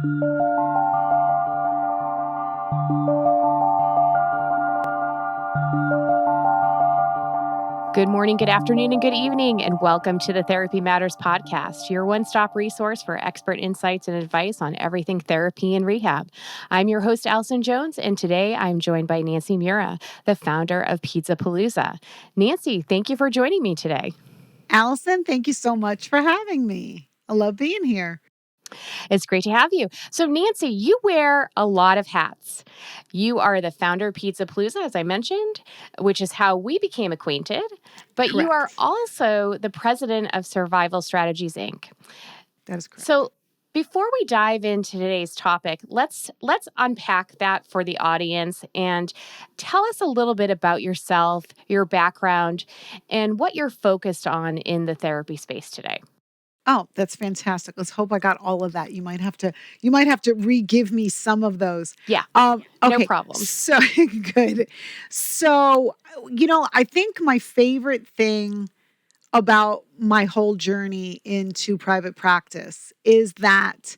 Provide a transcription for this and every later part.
Good morning, good afternoon, and good evening, and welcome to the Therapy Matters podcast, your one-stop resource for expert insights and advice on everything therapy and rehab. I'm your host, Allison Jones, and today I'm joined by Nancy Mura, the founder of Pizzapalooza. Nancy, thank you for joining me today. Allison, thank you so much for having me. I love being here. It's great to have you. So, Nancy, you wear a lot of hats. You are the founder of Pizzapalooza, as I mentioned, which is how we became acquainted. But you are Correct. also the president of Survival Strategies, Inc. That is correct. So, before we dive into today's topic, let's unpack that for the audience and tell us a little bit about yourself, your background, and what you're focused on in the therapy space today. Oh, that's fantastic. Let's hope I got all of that. You might have to re-give me some of those. Yeah, Okay. no problem. So good. So, I think my favorite thing about my whole journey into private practice is that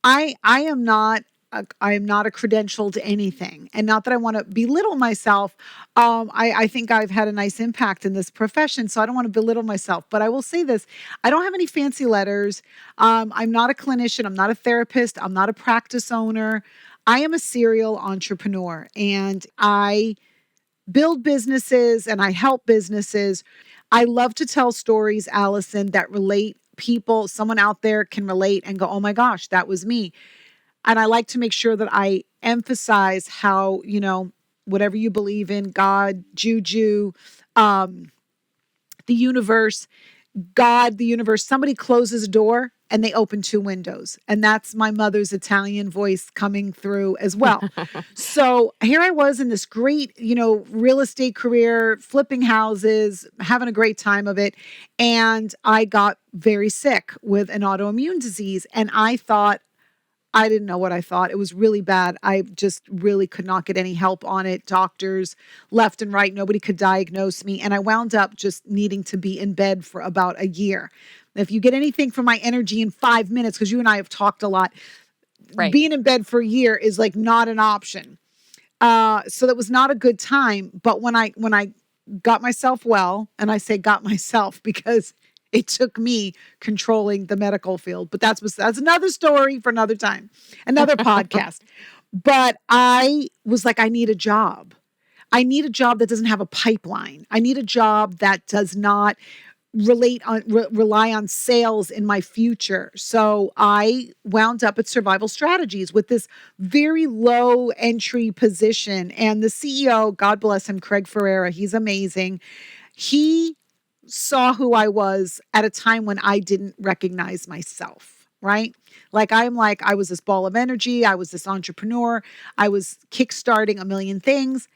I am not a credentialed anything, and not that I want to belittle myself. I think I've had a nice impact in this profession, so I don't want to belittle myself. But I will say this: I don't have any fancy letters. I'm not a clinician. I'm not a therapist. I'm not a practice owner. I am a serial entrepreneur, and I build businesses and I help businesses. I love to tell stories, Allison, that relate people. Someone out there can relate and go, "Oh my gosh, that was me." And I like to make sure that I emphasize how, whatever you believe in, God, juju, um, the universe, somebody closes a door and they open two windows. And that's my mother's Italian voice coming through as well. So here I was in this great, real estate career, flipping houses, having a great time of it. And I got very sick with an autoimmune disease. And I didn't know what I thought. It was really bad. I just really could not get any help on it. Doctors left and right. Nobody could diagnose me. And I wound up just needing to be in bed for about a year. If you get anything from my energy in 5 minutes, because you and I have talked a lot, Right. being in bed for a year is like not an option. So that was not a good time. But when I got myself well, and I say got myself because it took me controlling the medical field, but that's another story for another time, another podcast. But I was like, I need a job. I need a job that doesn't have a pipeline. I need a job that does not rely on sales in my future. So I wound up at Survival Strategies with this very low entry position. And the CEO, God bless him, Craig Ferreira, he's amazing. He saw who I was at a time when I didn't recognize myself, right? I was this ball of energy. I was this entrepreneur. I was kickstarting a million things.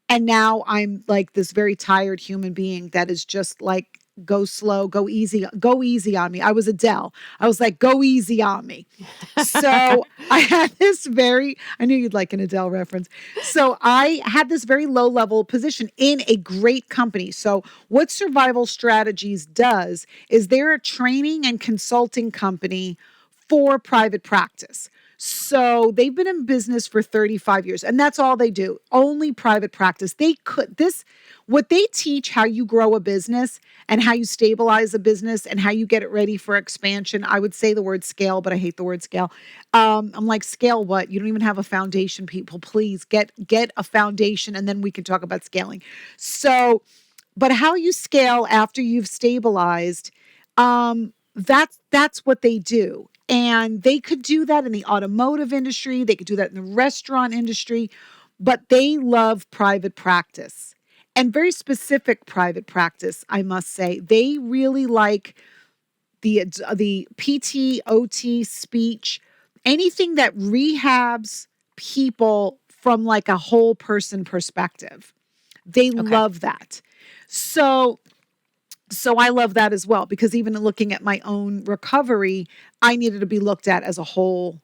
And now I'm like this very tired human being that is just like, go slow, go easy on me. I was Adele. I was like, go easy on me. So I had I knew you'd like an Adele reference. So I had this very low level position in a great company. So what Survival Strategies does is they're a training and consulting company for private practice. So they've been in business for 35 years, and that's all they do, only private practice. What they teach, how you grow a business and how you stabilize a business and how you get it ready for expansion. I would say the word scale, but I hate the word scale. I'm like, scale what? You don't even have a foundation, people. Please get a foundation, and then we can talk about scaling. So, but how you scale after you've stabilized, that's what they do. And they could do that in the automotive industry. They could do that in the restaurant industry, but they love private practice and very specific private practice, I must say. They really like the PT, OT, speech, anything that rehabs people from like a whole person perspective. They love that. So I love that as well, because even looking at my own recovery, I needed to be looked at as a whole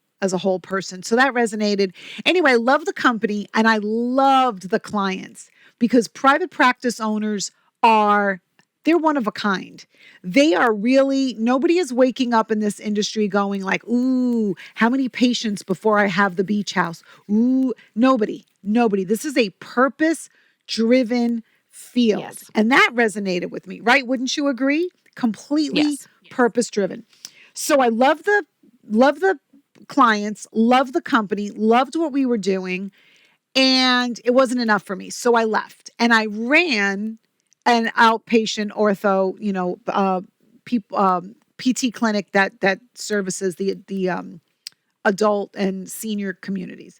person. So that resonated. Anyway, I love the company and I loved the clients, because private practice owners are they're one of a kind. They are really, nobody is waking up in this industry going like, ooh, how many patients before I have the beach house? Ooh, nobody. This is a purpose driven field. Yes. And that resonated with me, right? Wouldn't you agree? Completely Yes. purpose driven. So I love the clients, love the company, loved what we were doing, and it wasn't enough for me. So I left and I ran an outpatient ortho, PT clinic that services the adult and senior communities.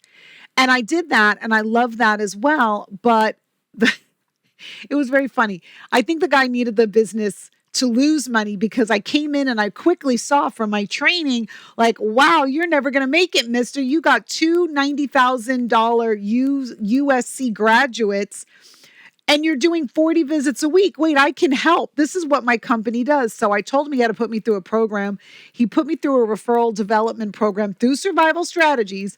And I did that and I love that as well. But it was very funny. I think the guy needed the business to lose money because I came in and I quickly saw from my training, like, wow, you're never going to make it, mister. You got two $90,000 USC graduates and you're doing 40 visits a week. Wait, I can help. This is what my company does. So I told him he had to put me through a program. He put me through a referral development program through Survival Strategies.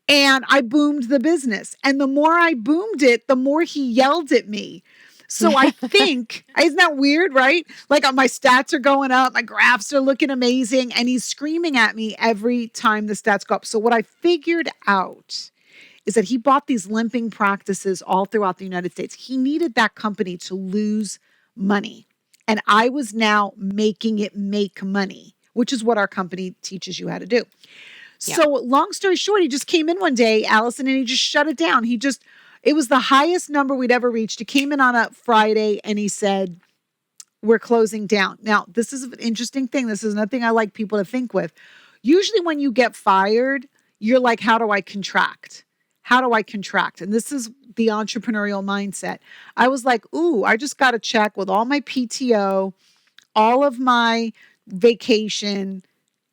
And I boomed the business. And the more I boomed it, the more he yelled at me. So I think, isn't that weird, right? Like my stats are going up, my graphs are looking amazing, and he's screaming at me every time the stats go up. So what I figured out is that he bought these limping practices all throughout the United States. He needed that company to lose money. And I was now making it make money, which is what our company teaches you how to do. Yep. So long story short, he just came in one day, Allison, and he just shut it down. It was the highest number we'd ever reached. He came in on a Friday and he said, we're closing down. Now, this is an interesting thing. This is nothing I like people to think with. Usually when you get fired, you're like, how do I contract? How do I contract? And this is the entrepreneurial mindset. I was like, ooh, I just got a check with all my PTO, all of my vacation.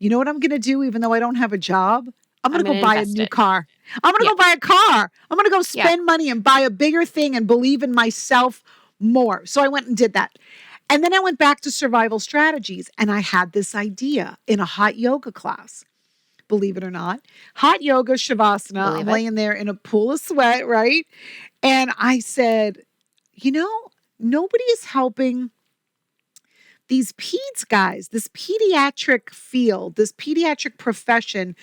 You know what I'm going to do, even though I don't have a job? I'm going to go buy a new car. I'm going to go buy a car. I'm going to go spend money and buy a bigger thing and believe in myself more. So I went and did that. And then I went back to Survival Strategies and I had this idea in a hot yoga class. Believe it or not, hot yoga, Shavasana. I'm laying there in a pool of sweat, right? And I said, nobody is helping these peds guys, this pediatric field, this pediatric profession.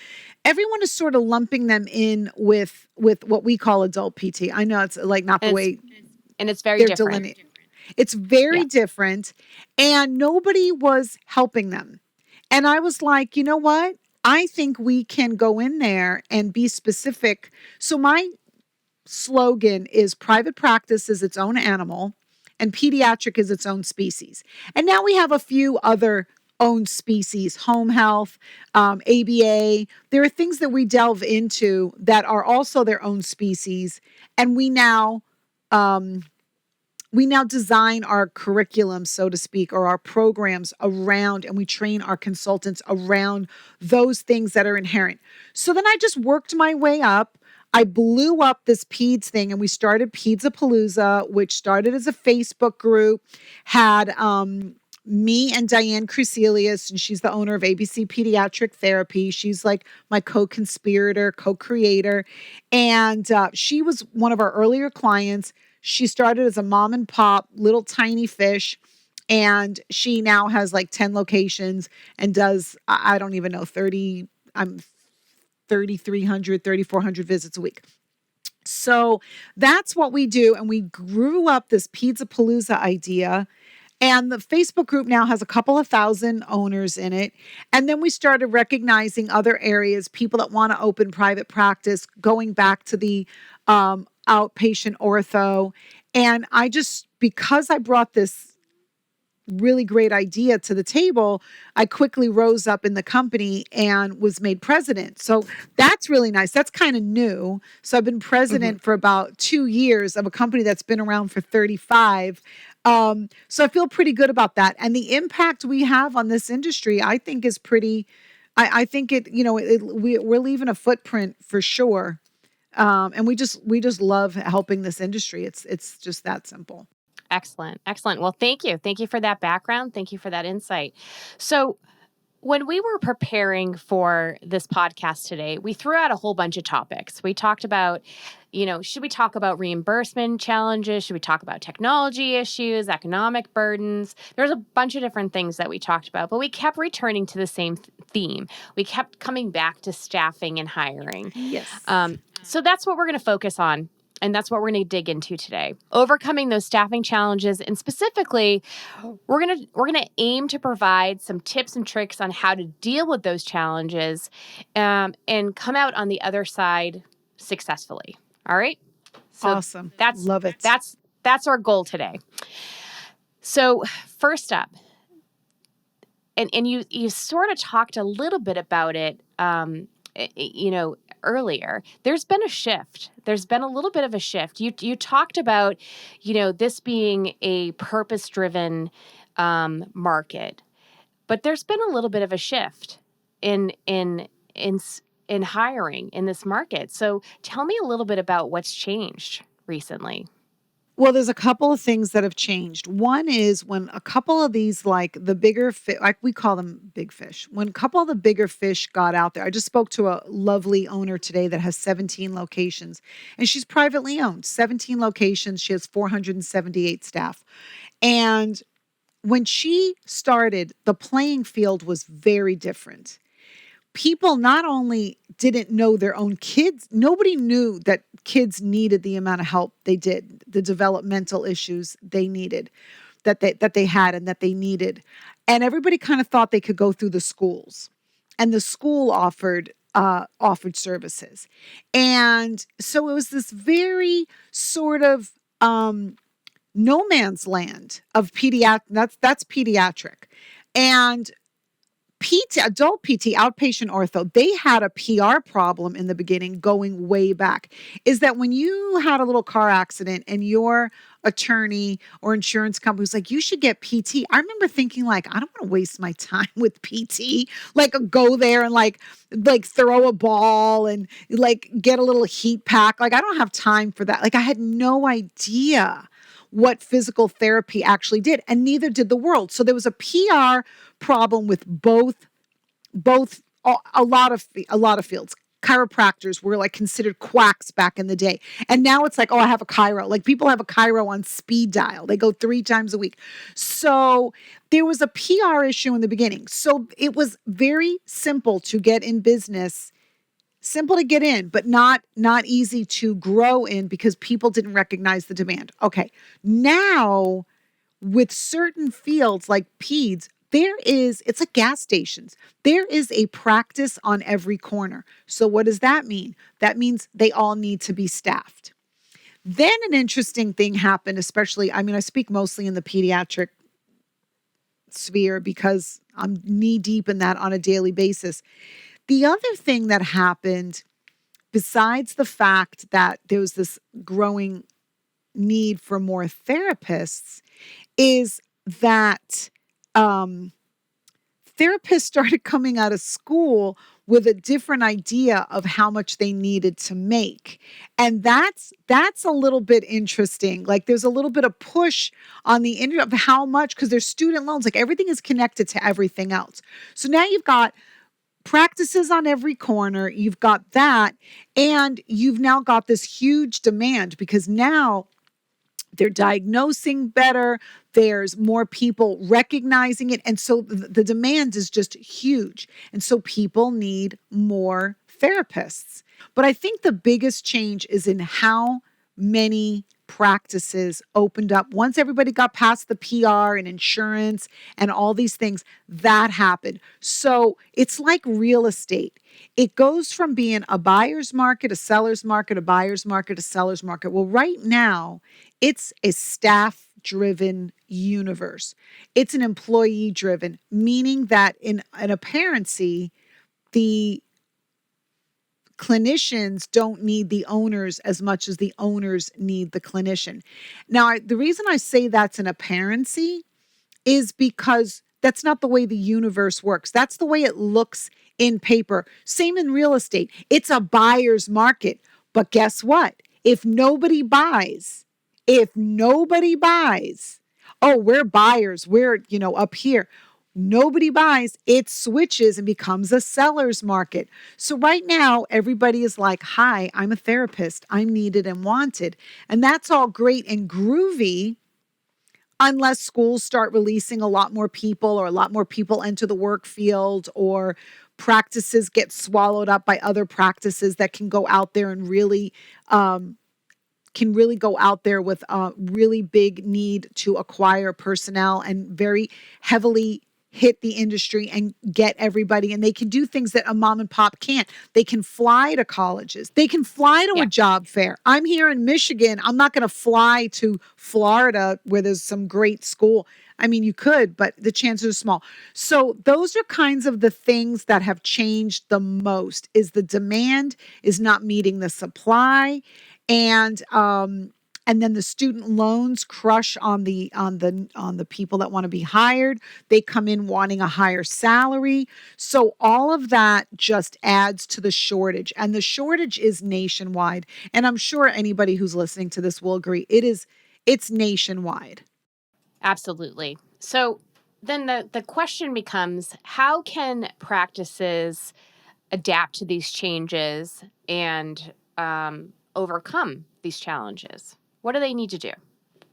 Everyone is sort of lumping them in with what we call adult PT. I know it's like not the way. And it's very different. It's very different. And nobody was helping them. And I was like, you know what? I think we can go in there and be specific. So my slogan is private practice is its own animal and pediatric is its own species. And now we have a few other own species, home health, ABA. There are things that we delve into that are also their own species. And we now design our curriculum, so to speak, or our programs around, and we train our consultants around those things that are inherent. So then I just worked my way up. I blew up this PEDS thing and we started Pedzapalooza, which started as a Facebook group, had me and Diane Crucelius, and she's the owner of ABC Pediatric Therapy. She's like my co-conspirator, co-creator. And she was one of our earlier clients. She started as a mom and pop, little tiny fish. And she now has like 10 locations and does, I don't even know, 3,300, 3,400 visits a week. So that's what we do. And we grew up this Pedzapalooza idea. And the Facebook group now has a couple of thousand owners in it. And then we started recognizing other areas, people that want to open private practice, going back to the outpatient ortho. And because I brought this really great idea to the table, I quickly rose up in the company and was made president. So that's really nice. That's kind of new. So I've been president for about 2 years of a company that's been around for 35. So I feel pretty good about that. And the impact we have on this industry, I think is pretty, I think we're leaving a footprint for sure. And we just love helping this industry. It's just that simple. Excellent. Well, thank you. Thank you for that background. Thank you for that insight. So When we were preparing for this podcast today, we threw out a whole bunch of topics. We talked about, should we talk about reimbursement challenges? Should we talk about technology issues, economic burdens? There's a bunch of different things that we talked about, but we kept returning to the same theme. We kept coming back to staffing and hiring. Yes. So that's what we're going to focus on. And that's what we're going to dig into today. Overcoming those staffing challenges, and specifically, we're going to aim to provide some tips and tricks on how to deal with those challenges, and come out on the other side successfully. All right. So awesome. Love it. That's our goal today. So first up, and you sort of talked a little bit about it, earlier, there's been a shift. There's been a little bit of a shift. You talked about, this being a purpose-driven market, but there's been a little bit of a shift in hiring in this market. So tell me a little bit about what's changed recently. Well, there's a couple of things that have changed. One is when a couple of these, like the bigger fish, like we call them big fish, when a couple of the bigger fish got out there. I just spoke to a lovely owner today that has 17 locations, and she's privately owned, 17 locations. She has 478 staff. And when she started, the playing field was very different. People not only didn't know their own kids, nobody knew that kids needed the amount of help they did, the developmental issues they needed, that they had and that they needed. And everybody kind of thought they could go through the schools. And the school offered services. And so it was this very sort of no man's land of pediatric. That's pediatric. And adult PT, outpatient ortho, they had a PR problem in the beginning going way back. Is that when you had a little car accident and your attorney or insurance company was like, you should get PT. I remember thinking like, I don't want to waste my time with PT. Like go there and like throw a ball and like get a little heat pack. Like I don't have time for that. Like I had no idea what physical therapy actually did, and neither did the world. So there was a PR problem with both a lot of fields. Chiropractors were like considered quacks back in the day. And now it's like, oh, I have a chiro. Like people have a chiro on speed dial. They go 3 times a week. So there was a PR issue in the beginning. So it was very simple to get in business. Simple to get in, but not easy to grow in because people didn't recognize the demand. Okay, now with certain fields like peds, it's like gas stations. There is a practice on every corner. So what does that mean? That means they all need to be staffed. Then an interesting thing happened, especially, I speak mostly in the pediatric sphere because I'm knee deep in that on a daily basis. The other thing that happened, besides the fact that there was this growing need for more therapists, is that therapists started coming out of school with a different idea of how much they needed to make. And that's a little bit interesting. Like there's a little bit of push on the end of how much, because there's student loans, like everything is connected to everything else. So now you've got practices on every corner, you've got that, and you've now got this huge demand because now they're diagnosing better, there's more people recognizing it, and so the demand is just huge. And so people need more therapists. But I think the biggest change is in how many practices opened up. Once everybody got past the PR and insurance and all these things, that happened. So it's like real estate. It goes from being a buyer's market, a seller's market, a buyer's market, a seller's market. Well, right now, it's a staff-driven universe. It's an employee-driven, meaning that in a parency, the clinicians don't need the owners as much as the owners need the clinician. Now, the reason I say that's an apparency is because that's not the way the universe works. That's the way it looks in paper. Same in real estate. It's a buyer's market. But guess what? If nobody buys, oh, we're buyers, we're, up here. nobody buys, it switches and becomes a seller's market. So right now, everybody is like, hi, I'm a therapist. I'm needed and wanted. And that's all great and groovy unless schools start releasing a lot more people, or a lot more people enter the work field, or practices get swallowed up by other practices that can go out there and really go out there with a really big need to acquire personnel and very heavily hit the industry and get everybody. And they can do things that a mom and pop can't. They can fly to colleges. They can fly to Yeah. a job fair. I'm here in Michigan. I'm not going to fly to Florida where there's some great school. I mean, you could, but the chances are small. So those are kinds of the things that have changed the most. Is the demand is not meeting the supply, and then the student loans crush on the people that want to be hired. They come in wanting a higher salary. So all of that just adds to the shortage, and the shortage is nationwide. And I'm sure anybody who's listening to this will agree. It's nationwide. Absolutely. So then the question becomes, how can practices adapt to these changes and overcome these challenges? What do they need to do?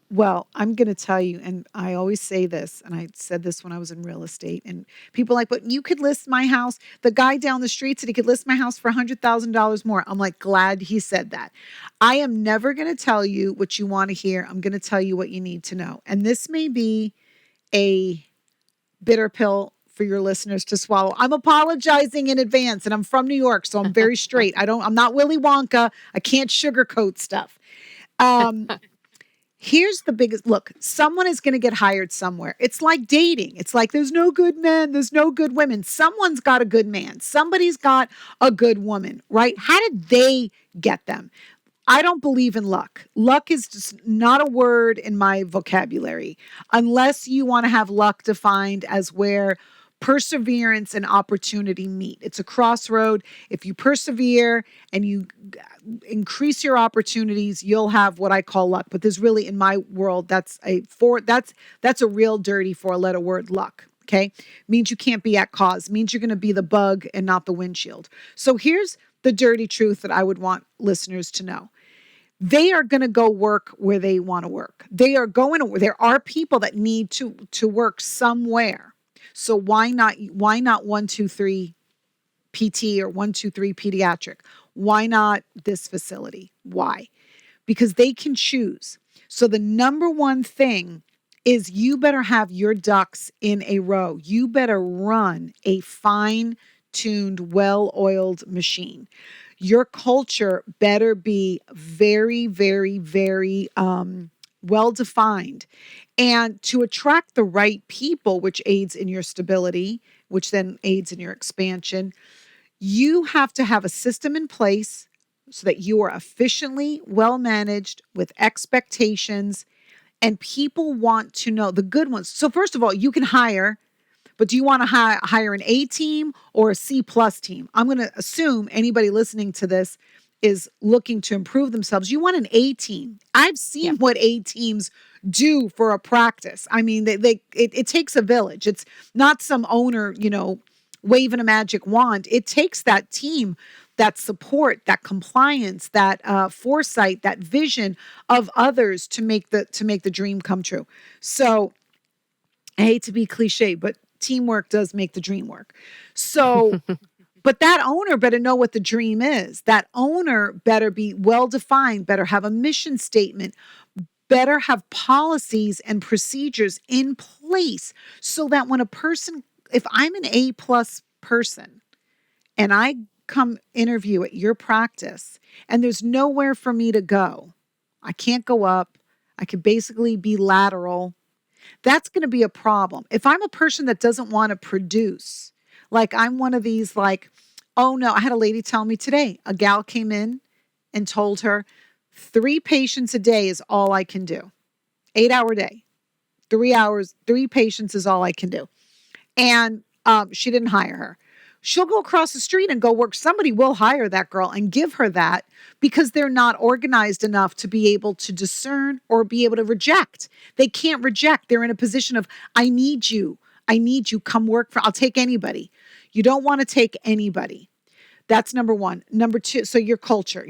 Well, I'm going to tell you, and I always say this, and I said this when I was in real estate, and people are like, but you could list my house. The guy down the street said he could list my house for $100,000 more. I'm like, glad he said that. I am never going to tell you what you want to hear. I'm going to tell you what you need to know. And this may be a bitter pill for your listeners to swallow. I'm apologizing in advance, and I'm from New York, so I'm very straight. I'm not Willy Wonka. I can't sugarcoat stuff. Um, Here's the biggest look. Someone is going to get hired somewhere. It's like dating. It's like there's no good men, there's no good women. Someone's got a good man. Somebody's got a good woman, right? How did they get them? I don't believe in luck. Luck is just not a word in my vocabulary unless you want to have luck defined as where perseverance and opportunity meet. It's a crossroad. If you persevere and you increase your opportunities, you'll have what I call luck. But there's really, in my world, that's a real dirty four-letter word, luck. Okay, means you can't be at cause. Means you're going to be the bug and not the windshield. So here's the dirty truth that I would want listeners to know. They are going to go work where they want to work. There are people that need to work somewhere. So why not 123 PT or 123 pediatric? Why not this facility? Why? Because they can choose. So the number one thing is you better have your ducks in a row. You better run a fine-tuned, well-oiled machine. Your culture better be very, very, very well-defined. And to attract the right people, which aids in your stability, which then aids in your expansion, you have to have a system in place so that you are efficiently well managed with expectations, and people want to know the good ones. So first of all, you can hire, but do you want to hire an A team or a C plus team? I'm going to assume anybody listening to this is looking to improve themselves. You want an A team. I've seen what A teams do for a practice. I mean, it takes a village. It's not some owner, waving a magic wand. It takes that team, that support, that compliance, that foresight, that vision of others to make the dream come true. So I hate to be cliche, but teamwork does make the dream work. So but that owner better know what the dream is. That owner better be well defined, better have a mission statement, better have policies and procedures in place so that when if I'm an A plus person and I come interview at your practice and there's nowhere for me to go, I can't go up, I could basically be lateral, that's going to be a problem. If I'm a person that doesn't want to produce, like I'm one of these oh no, I had a lady tell me today, a gal came in and told her 3 patients a day is all I can do. 8-hour day, 3 hours, 3 patients is all I can do. And she didn't hire her. She'll go across the street and go work. Somebody will hire that girl and give her that because they're not organized enough to be able to discern or be able to reject. They can't reject. They're in a position of, I need you. I need you. Come work I'll take anybody. You don't want to take anybody. That's number one. Number two, so your culture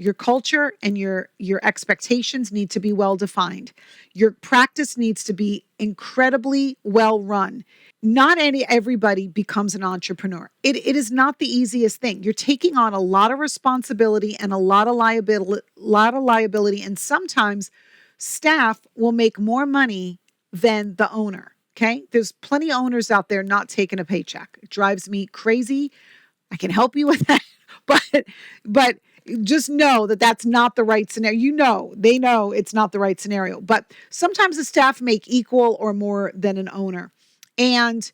and your expectations need to be well defined. Your practice needs to be incredibly well run. Not everybody becomes an entrepreneur. It is not the easiest thing. You're taking on a lot of responsibility and a lot of liability, and sometimes staff will make more money than the owner. Okay? There's plenty of owners out there not taking a paycheck. It drives me crazy. I can help you with that. But just know that that's not the right scenario. They know it's not the right scenario. But sometimes the staff make equal or more than an owner. And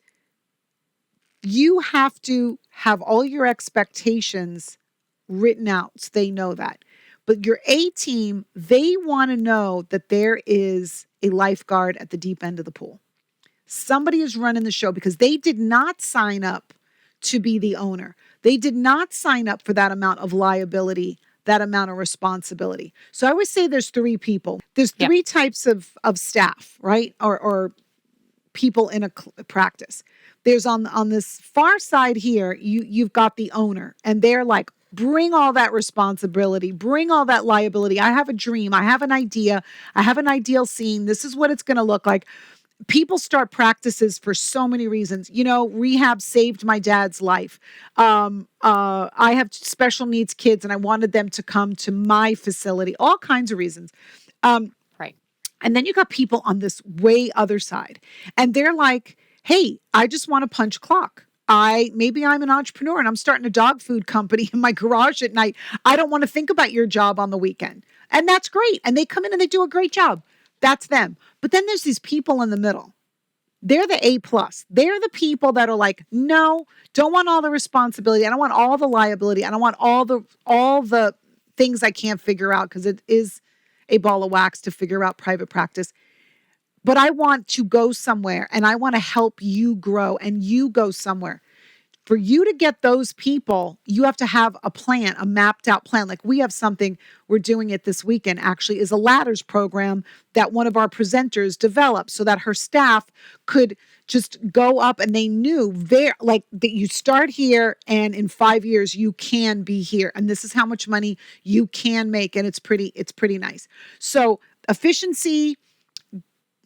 you have to have all your expectations written out so they know that. But your A team, they want to know that there is a lifeguard at the deep end of the pool. Somebody is running the show because they did not sign up to be the owner. They did not sign up for that amount of liability, that amount of responsibility. So I always say there's three people. There's three types of staff, right? Or people in a practice. There's on this far side here, you've got the owner, and they're like, bring all that responsibility, bring all that liability. I have a dream. I have an idea. I have an ideal scene. This is what it's going to look like. People start practices for so many reasons. Rehab saved my dad's life. I have special needs kids and I wanted them to come to my facility, all kinds of reasons. Right. And then you got people on this way other side and they're like, hey, I just want to punch clock. Maybe I'm an entrepreneur and I'm starting a dog food company in my garage at night. I don't want to think about your job on the weekend. And that's great. And they come in and they do a great job. That's them. But then there's these people in the middle. They're the A+. They're the people that are like, no, don't want all the responsibility. I don't want all the liability. I don't want all the things I can't figure out because it is a ball of wax to figure out private practice. But I want to go somewhere and I want to help you grow and you go somewhere. For you to get those people, you have to have a plan, a mapped out plan. Like we have something, we're doing it this weekend, actually, is a ladders program that one of our presenters developed so that her staff could just go up and they knew that you start here and in 5 years you can be here. And this is how much money you can make. And it's pretty nice. So efficiency,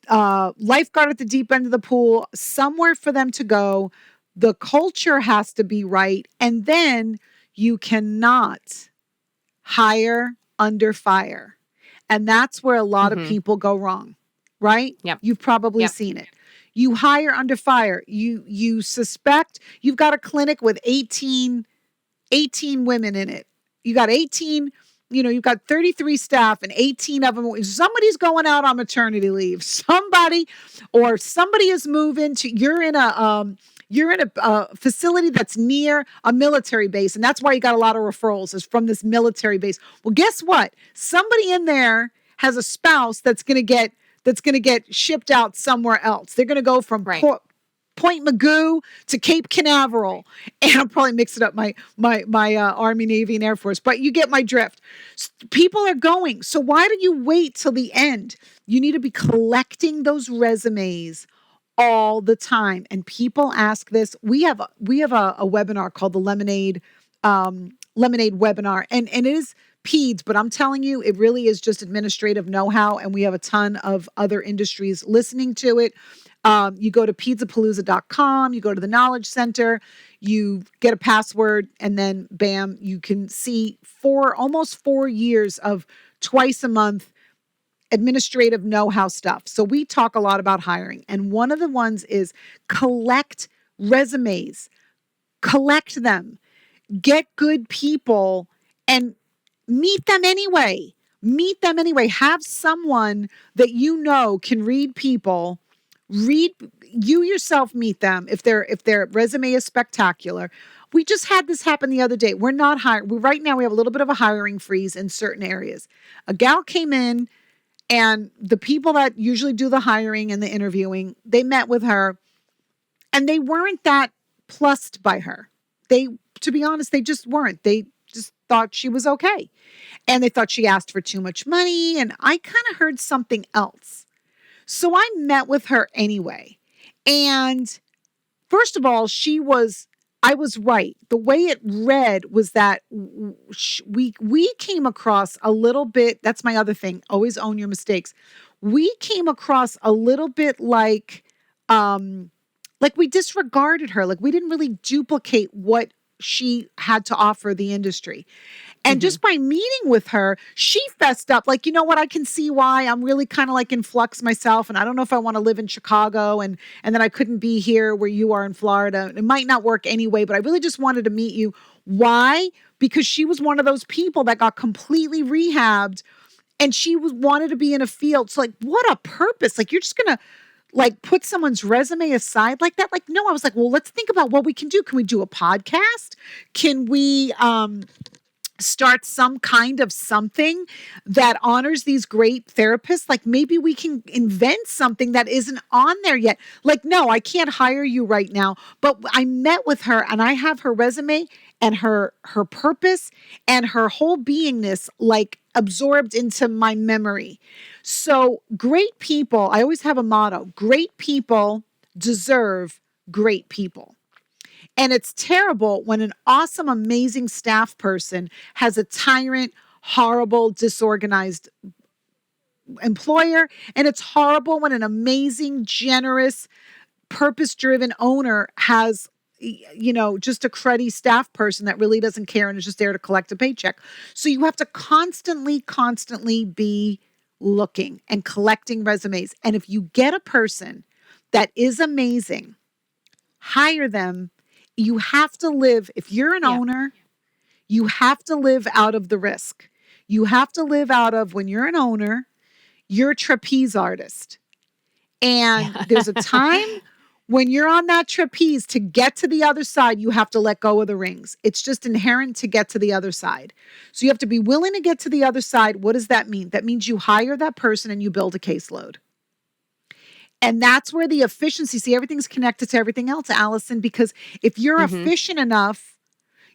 lifeguard at the deep end of the pool, somewhere for them to go. The culture has to be right. And then you cannot hire under fire. And that's where a lot of people go wrong, right? Yep. You've probably seen it. You hire under fire. You suspect you've got a clinic with 18 women in it. You got 18, you've got 33 staff and 18 of them. Somebody's going out on maternity leave. Somebody is moving to, you're in a facility that's near a military base. And that's why you got a lot of referrals is from this military base. Well, guess what? Somebody in there has a spouse that's going to get shipped out somewhere else. They're going to go from Point Magoo to Cape Canaveral. And I'll probably mix it up, my Army, Navy, and Air Force. But you get my drift. People are going. So why do you wait till the end? You need to be collecting those resumes all the time. And people ask this. We have a webinar called the Lemonade webinar. And it is peds, but I'm telling you, it really is just administrative know-how. And we have a ton of other industries listening to it. You go to pizzapalooza.com, you go to the Knowledge Center, you get a password, and then bam, you can see almost 4 years of twice a month administrative know-how stuff. So we talk a lot about hiring. And one of the ones is collect resumes, collect them, get good people and meet them anyway. Have someone that can read people. You yourself meet them if their resume is spectacular. We just had this happen the other day. We're not hiring. Right now we have a little bit of a hiring freeze in certain areas. A gal came in and the people that usually do the hiring and the interviewing, they met with her and they weren't that plussed by her. To be honest, they just weren't. They just thought she was okay. And they thought she asked for too much money. And I kind of heard something else. So I met with her anyway. And first of all, I was right. The way it read was that we came across a little bit. That's my other thing. Always own your mistakes. We came across a little bit like we disregarded her. Like we didn't really duplicate what she had to offer the industry. And just by meeting with her, she fessed up like, you know what, I can see why I'm really kind of like in flux myself. And I don't know if I want to live in Chicago and then I couldn't be here where you are in Florida. It might not work anyway, but I really just wanted to meet you. Why? Because she was one of those people that got completely rehabbed and she wanted to be in a field. So like, what a purpose. Like you're just going to like put someone's resume aside like that. Like, no, I was like, well, let's think about what we can do. Can we do a podcast? Can we, start some kind of something that honors these great therapists? Like maybe we can invent something that isn't on there yet. Like, no, I can't hire you right now. But I met with her and I have her resume and her purpose and her whole beingness like absorbed into my memory. So great people, I always have a motto, great people deserve great people. And it's terrible when an awesome, amazing staff person has a tyrant, horrible, disorganized employer. And it's horrible when an amazing, generous, purpose-driven owner has, you know, just a cruddy staff person that really doesn't care and is just there to collect a paycheck. So you have to constantly be looking and collecting resumes. And if you get a person that is amazing, hire them. You have to live, if you're an owner, you have to live out of the risk. You have to live out of when you're an owner, you're a trapeze artist. And there's a time when you're on that trapeze to get to the other side, you have to let go of the rings. It's just inherent to get to the other side. So you have to be willing to get to the other side. What does that mean? That means you hire that person and you build a caseload. And that's where the efficiency, see, everything's connected to everything else, Allison, because if you're efficient enough,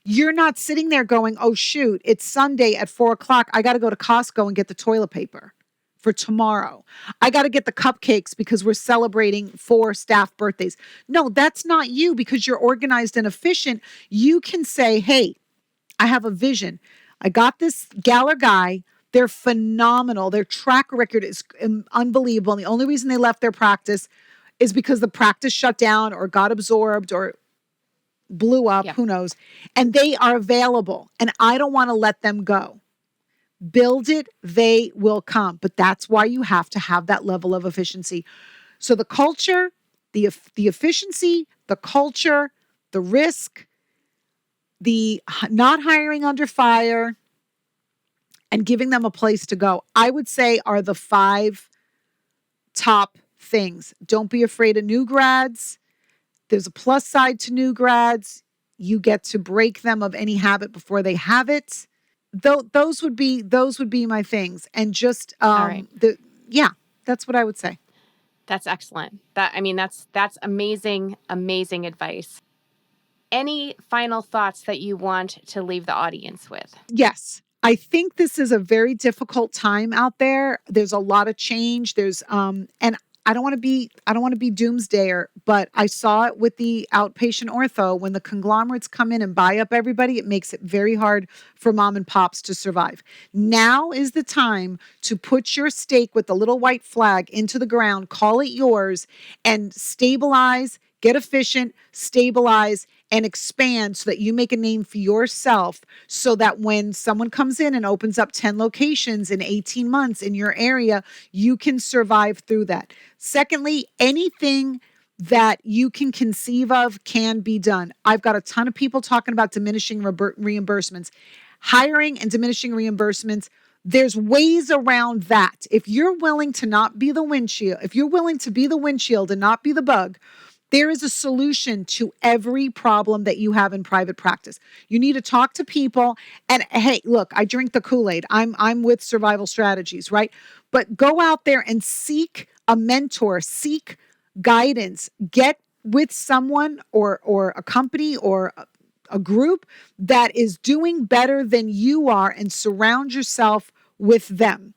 you're not sitting there going, oh, shoot, it's Sunday at 4:00. I got to go to Costco and get the toilet paper for tomorrow. I got to get the cupcakes because we're celebrating 4 staff birthdays. No, that's not you because you're organized and efficient. You can say, hey, I have a vision. I got this gal or guy. They're phenomenal. Their track record is unbelievable. And the only reason they left their practice is because the practice shut down or got absorbed or blew up, who knows. And they are available. And I don't want to let them go. Build it, they will come. But that's why you have to have that level of efficiency. So the culture, the efficiency, the culture, the risk, the not hiring under fire, and giving them a place to go, I would say are the 5 top things. Don't be afraid of new grads. There's a plus side to new grads. You get to break them of any habit before they have it. Those would be my things. And just All right. That's what I would say. That's excellent. That's amazing advice. Any final thoughts that you want to leave the audience with? Yes. I think this is a very difficult time out there. There's a lot of change. There's and I don't want to be doomsdayer, but I saw it with the outpatient ortho. When the conglomerates come in and buy up everybody, it makes it very hard for mom and pops to survive. Now is the time to put your stake with the little white flag into the ground, call it yours, and stabilize, get efficient, stabilize, and expand so that you make a name for yourself so that when someone comes in and opens up 10 locations in 18 months in your area, you can survive through that. Secondly, anything that you can conceive of can be done. I've got a ton of people talking about diminishing reimbursements, hiring and diminishing reimbursements. There's ways around that. If you're willing to not be the windshield, if you're willing to be the windshield and not be the bug, there is a solution to every problem that you have in private practice. You need to talk to people and, hey, look, I drink the Kool-Aid. I'm with Survival Strategies, right? But go out there and seek a mentor, seek guidance, get with someone or a company or a group that is doing better than you are and surround yourself with them.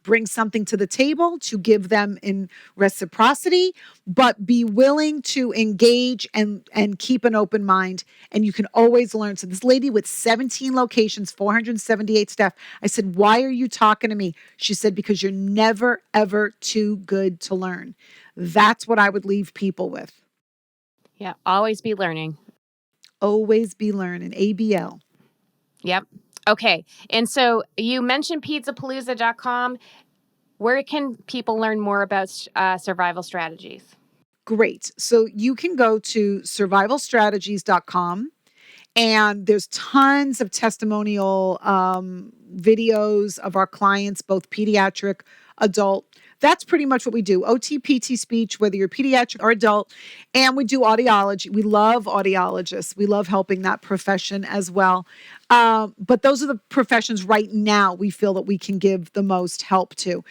bring something to the table to give them in reciprocity, but be willing to engage and keep an open mind. And you can always learn. So this lady with 17 locations, 478 staff, I said, why are you talking to me? She said, because you're never, ever too good to learn. That's what I would leave people with. Yeah, always be learning. Always be learning. ABL. Yep. Okay. And so you mentioned pizzapalooza.com. Where can people learn more about survival strategies? Great. So you can go to survivalstrategies.com, and there's tons of testimonial videos of our clients, both pediatric, adult. That's pretty much what we do. OT, PT, speech, whether you're pediatric or adult. And we do audiology. We love audiologists. We love helping that profession as well. But those are the professions right now we feel that we can give the most help to.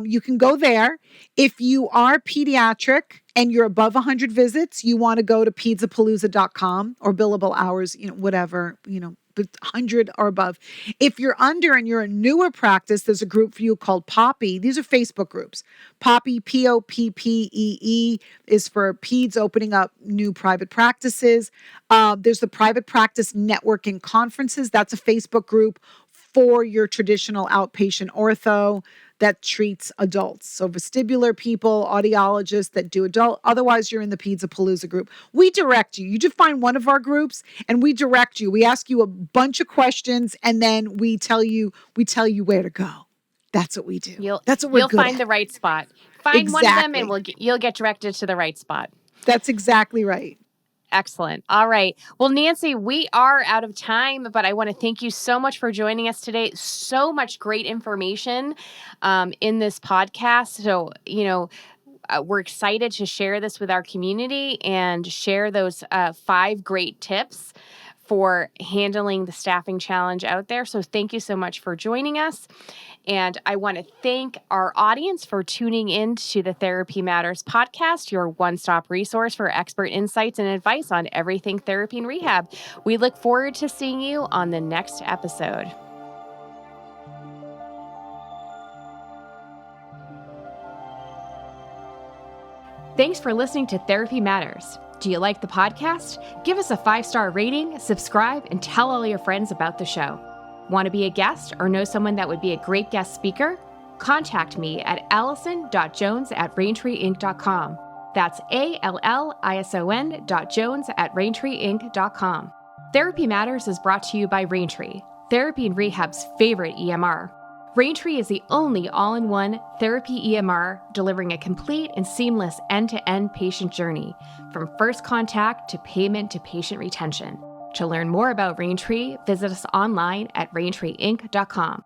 You can go there. If you are pediatric and you're above 100 visits, you want to go to pizzapalooza.com or billable hours, whatever, but 100 or above. If you're under and you're a newer practice, there's a group for you called Poppy. These are Facebook groups. Poppy, Poppee, is for peds opening up new private practices. There's the Private Practice Networking Conferences. That's a Facebook group for your traditional outpatient ortho that treats adults. So vestibular people, audiologists that do adult. Otherwise, you're in the Pizzapalooza group. We direct you. You just find one of our groups and we direct you. We ask you a bunch of questions and then we tell you where to go. That's what we do. That's what we're good at. You'll find the right spot. Find one of them and you'll get directed to the right spot. That's exactly right. Excellent. All right. Well, Nancy, we are out of time, but I want to thank you so much for joining us today. So much great information in this podcast. So, we're excited to share this with our community and share those 5 great tips for handling the staffing challenge out there. So thank you so much for joining us. And I want to thank our audience for tuning in to the Therapy Matters podcast, your one-stop resource for expert insights and advice on everything therapy and rehab. We look forward to seeing you on the next episode. Thanks for listening to Therapy Matters. Do you like the podcast? Give us a 5-star rating, subscribe, and tell all your friends about the show. Want to be a guest or know someone that would be a great guest speaker? Contact me at allison.jones@raintreeinc.com. That's allison.jones@raintreeinc.com. Therapy Matters is brought to you by Raintree, therapy and rehab's favorite EMR. Raintree is the only all-in-one therapy EMR delivering a complete and seamless end-to-end patient journey, from first contact to payment to patient retention. To learn more about Raintree, visit us online at raintreeinc.com.